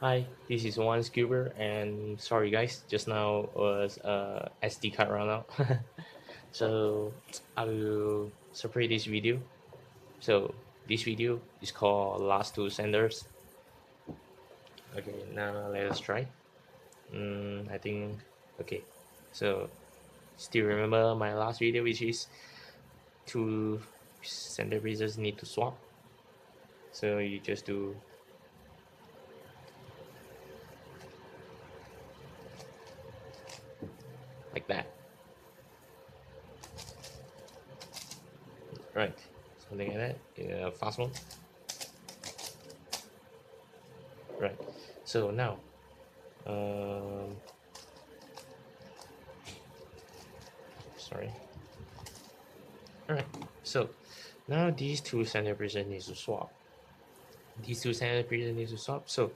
Hi, this is one scuba, and sorry guys, just now was SD card run out. So I will separate this video. So this video is called last two senders. Okay, now let us try. I think okay. So still remember my last video, which is two sender pieces need to swap. So you just do like that, right? Something like that. Yeah, fast one, right? So now um sorry. All right, so now these two centimeters need to swap. These two centimeters need to swap. So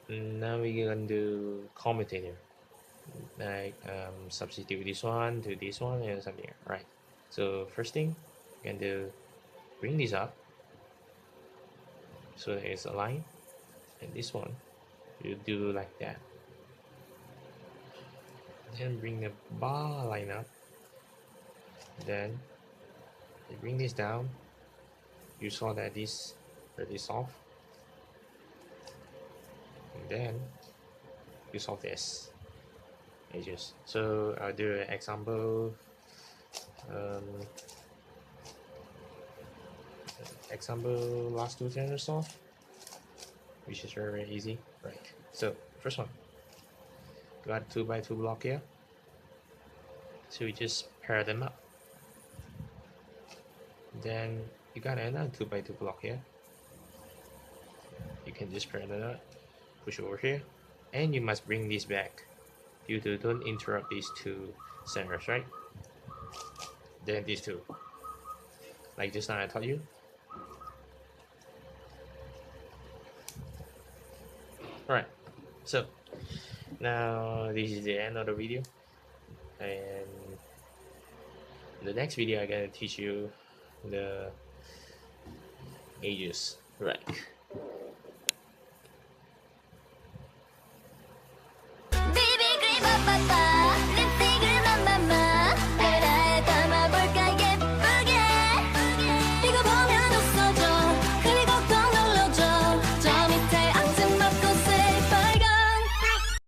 now we're gonna do commutator, like substitute this one to this one and something. Right. So first thing you can do, bring this up so that it's aligned, and this one you do like that. Then bring the bar line up. Then you bring this down. You saw that this is off, and then you solve this. Ages. So I'll do an example. Um, Example last two channels solve, which is very easy, right? So first one, got 2 by 2 block here. So we just pair them up. Then you got another 2 by 2 block here. You can just pair them up, push over here, and you must bring this back. You don't interrupt these two centers, right? Then these two, like just now I taught you. Alright, so now this is the end of the video, and in the next video I'm gonna teach you the ages, right?